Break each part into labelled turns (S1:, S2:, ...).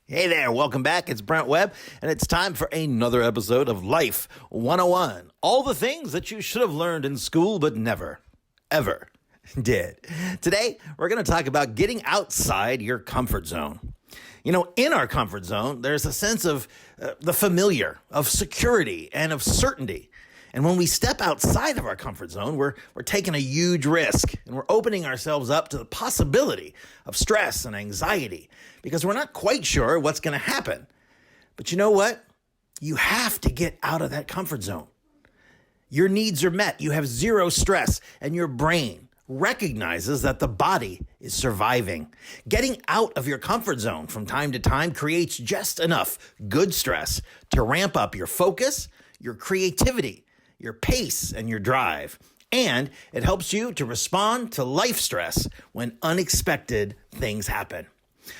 S1: Hey there, welcome back. It's Brent Webb, and it's time for another episode of Life 101. All the things that you should have learned in school but never, ever did. Today, we're going to talk about getting outside your comfort zone. You know, in our comfort zone, there's a sense of the familiar, of security, and of certainty. And when we step outside of our comfort zone, we're taking a huge risk, and we're opening ourselves up to the possibility of stress and anxiety because we're not quite sure what's going to happen. But you know what? You have to get out of that comfort zone. Your needs are met. You have zero stress, and your brain recognizes that the body is surviving. Getting out of your comfort zone from time to time creates just enough good stress to ramp up your focus, your creativity, your pace, and your drive. And it helps you to respond to life stress when unexpected things happen.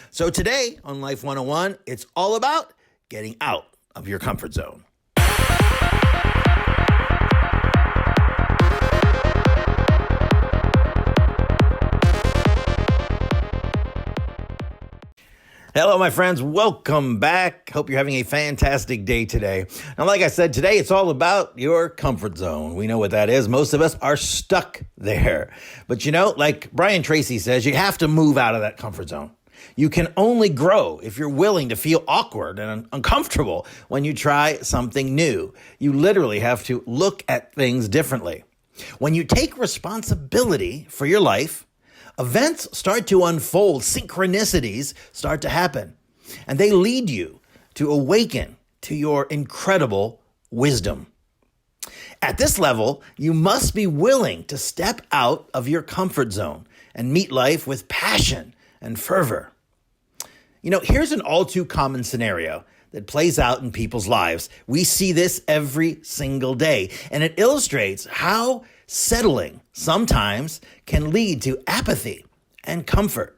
S1: So today on Life 101, it's all about getting out of your comfort zone. Hello, my friends. Welcome back. Hope you're having a fantastic day today. Now, like I said, today it's all about your comfort zone. We know what that is. Most of us are stuck there. But you know, like Brian Tracy says, you have to move out of that comfort zone. You can only grow if you're willing to feel awkward and uncomfortable when you try something new. You literally have to look at things differently. When you take responsibility for your life, events start to unfold, synchronicities start to happen, and they lead you to awaken to your incredible wisdom. At this level, you must be willing to step out of your comfort zone and meet life with passion and fervor. You know, here's an all too common scenario that plays out in people's lives. We see this every single day, and it illustrates how settling sometimes can lead to apathy and comfort.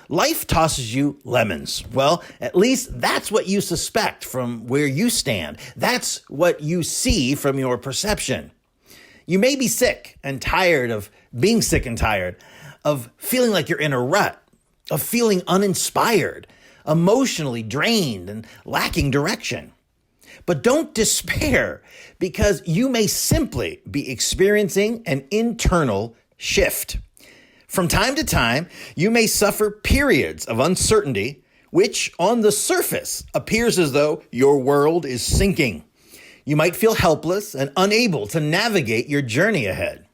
S1: Life tosses you lemons. Well, at least that's what you suspect from where you stand. That's what you see from your perception. You may be sick and tired of being sick and tired, of feeling like you're in a rut, of feeling uninspired, emotionally drained and lacking direction. But don't despair, because you may simply be experiencing an internal shift. From time to time, you may suffer periods of uncertainty, which on the surface appears as though your world is sinking. You might feel helpless and unable to navigate your journey ahead.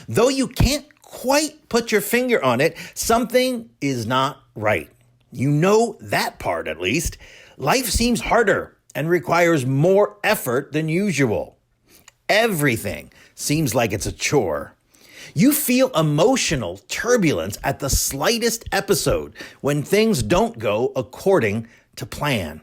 S1: Though you can't quite put your finger on it, something is not right. You know that part, at least. Life seems harder and requires more effort than usual. Everything seems like it's a chore. You feel emotional turbulence at the slightest episode when things don't go according to plan.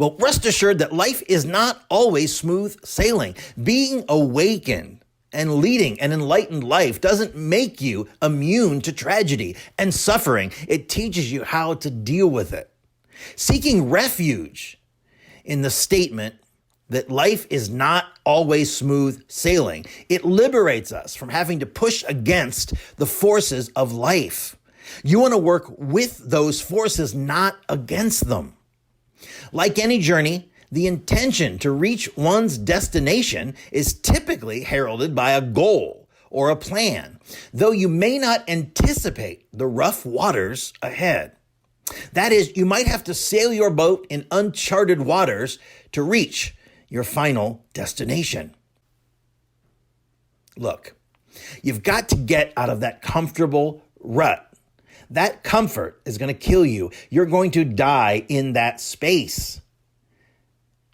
S1: Well, rest assured that life is not always smooth sailing. Being awakened and leading an enlightened life doesn't make you immune to tragedy and suffering. It teaches you how to deal with it. Seeking refuge in the statement that life is not always smooth sailing, it liberates us from having to push against the forces of life. You want to work with those forces, not against them. Like any journey, the intention to reach one's destination is typically heralded by a goal or a plan, though you may not anticipate the rough waters ahead. That is, you might have to sail your boat in uncharted waters to reach your final destination. Look, you've got to get out of that comfortable rut. That comfort is going to kill you. You're going to die in that space.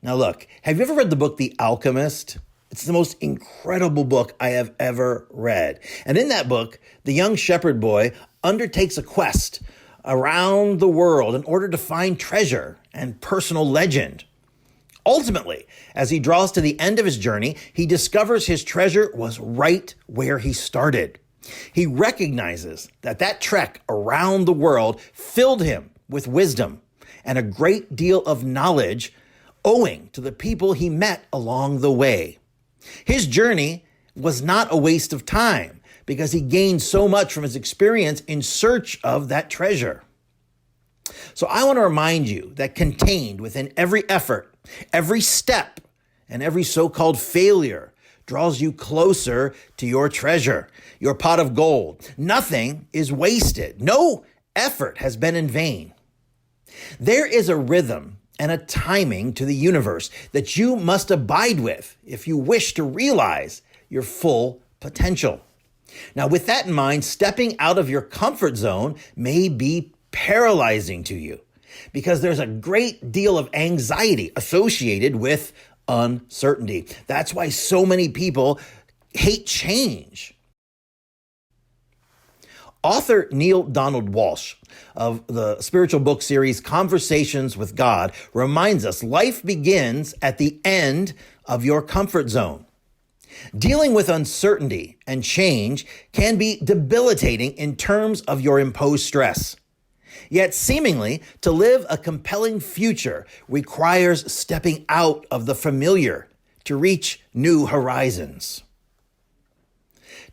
S1: Now look, have you ever read the book The Alchemist? It's the most incredible book I have ever read. And in that book, the young shepherd boy undertakes a quest around the world in order to find treasure and personal legend. Ultimately, as he draws to the end of his journey, he discovers his treasure was right where he started. He recognizes that that trek around the world filled him with wisdom and a great deal of knowledge owing to the people he met along the way. His journey was not a waste of time because he gained so much from his experience in search of that treasure. So I want to remind you that contained within every effort, every step, and every so-called failure draws you closer to your treasure, your pot of gold. Nothing is wasted. No effort has been in vain. There is a rhythm and a timing to the universe that you must abide with if you wish to realize your full potential. Now, with that in mind, stepping out of your comfort zone may be paralyzing to you because there's a great deal of anxiety associated with uncertainty. That's why so many people hate change. Author Neil Donald Walsh of the spiritual book series Conversations with God reminds us life begins at the end of your comfort zone. Dealing with uncertainty and change can be debilitating in terms of your imposed stress. Yet seemingly, to live a compelling future requires stepping out of the familiar to reach new horizons.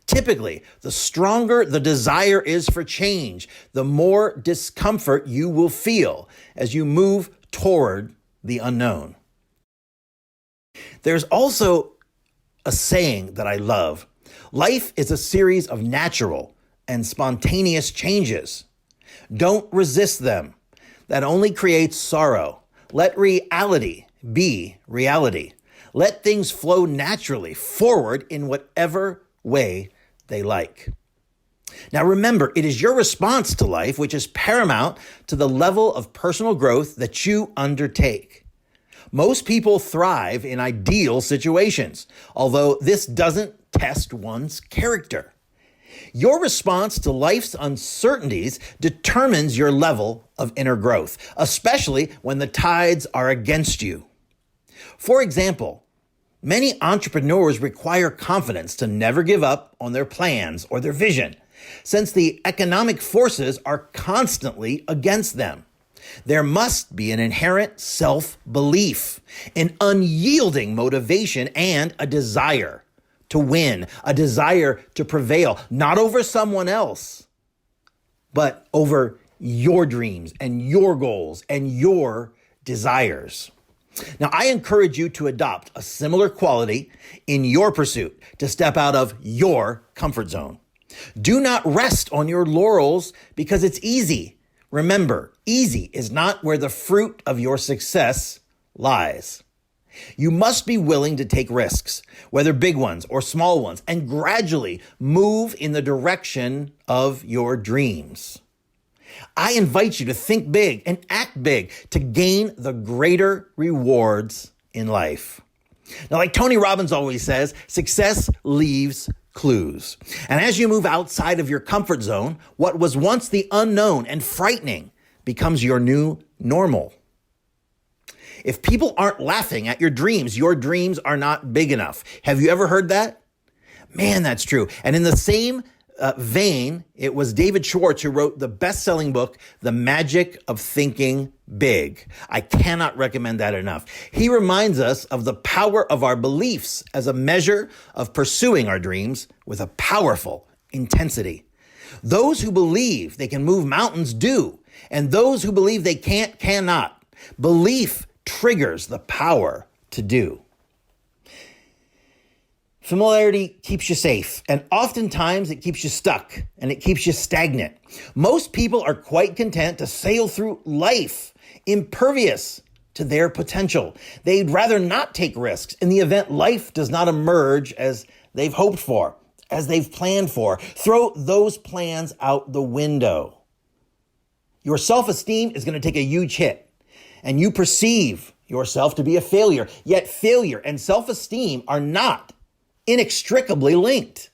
S1: Typically, the stronger the desire is for change, the more discomfort you will feel as you move toward the unknown. There's also a saying that I love. Life is a series of natural and spontaneous changes. Don't resist them. That only creates sorrow. Let reality be reality. Let things flow naturally forward in whatever way they like. Now remember, it is your response to life which is paramount to the level of personal growth that you undertake. Most people thrive in ideal situations, although this doesn't test one's character. Your response to life's uncertainties determines your level of inner growth, especially when the tides are against you. For example, many entrepreneurs require confidence to never give up on their plans or their vision, since the economic forces are constantly against them. There must be an inherent self-belief, an unyielding motivation, and a desire to win, a desire to prevail, not over someone else, but over your dreams and your goals and your desires. Now, I encourage you to adopt a similar quality in your pursuit to step out of your comfort zone. Do not rest on your laurels because it's easy. Remember, easy is not where the fruit of your success lies. You must be willing to take risks, whether big ones or small ones, and gradually move in the direction of your dreams. I invite you to think big and act big to gain the greater rewards in life. Now, like Tony Robbins always says, success leaves clues. And as you move outside of your comfort zone, what was once the unknown and frightening becomes your new normal. If people aren't laughing at your dreams are not big enough. Have you ever heard that? Man, that's true. And in the same vein, it was David Schwartz who wrote the best-selling book, The Magic of Thinking Big. I cannot recommend that enough. He reminds us of the power of our beliefs as a measure of pursuing our dreams with a powerful intensity. Those who believe they can move mountains do, and those who believe they can't, cannot. Belief triggers the power to do. Familiarity keeps you safe, and oftentimes it keeps you stuck and it keeps you stagnant. Most people are quite content to sail through life impervious to their potential. They'd rather not take risks in the event life does not emerge as they've hoped for, as they've planned for. Throw those plans out the window. Your self-esteem is going to take a huge hit, and you perceive yourself to be a failure. Yet failure and self-esteem are not inextricably linked.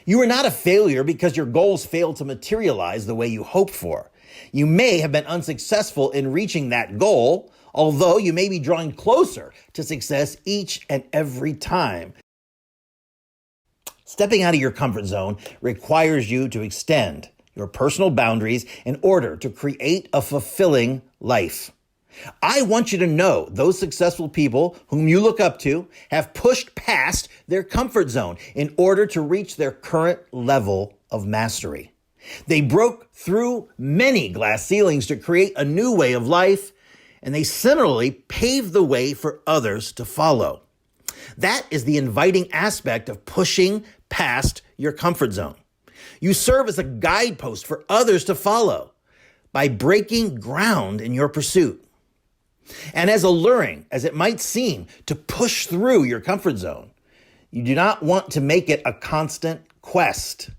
S1: You are not a failure because your goals failed to materialize the way you hoped for. You may have been unsuccessful in reaching that goal, although you may be drawing closer to success each and every time. Stepping out of your comfort zone requires you to extend your personal boundaries in order to create a fulfilling life. I want you to know those successful people whom you look up to have pushed past their comfort zone in order to reach their current level of mastery. They broke through many glass ceilings to create a new way of life, and they similarly paved the way for others to follow. That is the inviting aspect of pushing past your comfort zone. You serve as a guidepost for others to follow by breaking ground in your pursuit. And as alluring as it might seem to push through your comfort zone, you do not want to make it a constant quest.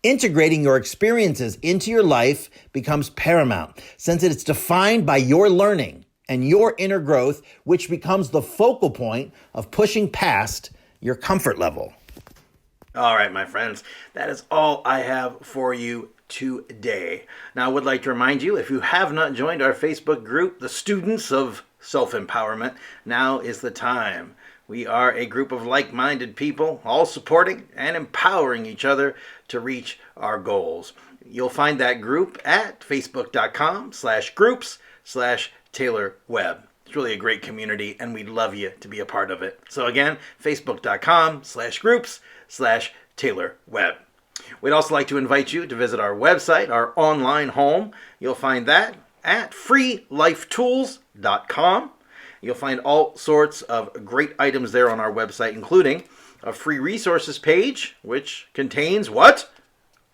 S1: Integrating your experiences into your life becomes paramount, since it's defined by your learning and your inner growth, which becomes the focal point of pushing past your comfort level. All right, my friends, that is all I have for you today. Now, I would like to remind you, if you have not joined our Facebook group, the Students of Self-Empowerment, now is the time. We are a group of like-minded people, all supporting and empowering each other to reach our goals. You'll find that group at facebook.com/groups/taylor-webb. It's really a great community, and we'd love you to be a part of it. So again, facebook.com/groups/taylor-webb. We'd also like to invite you to visit our website, our online home. You'll find that at freelifetools.com. You'll find all sorts of great items there on our website, including a free resources page, which contains what?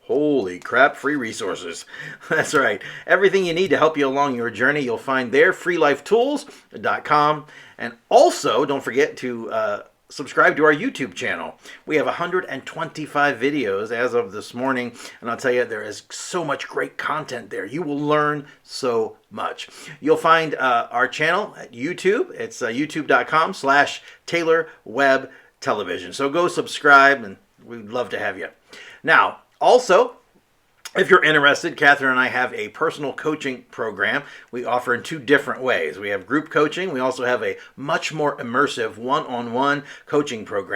S1: Holy crap, free resources. That's right. Everything you need to help you along your journey, you'll find there, freelifetools.com. And also, don't forget to subscribe to our YouTube channel. We have 125 videos as of this morning, and I'll tell you, there is so much great content there. You will learn so much. You'll find our channel at YouTube. It's youtube.com/taylor-webb television. So go subscribe, and we'd love to have you. Now, also, if you're interested, Catherine and I have a personal coaching program we offer in two different ways. We have group coaching. We also have a much more immersive one-on-one coaching program.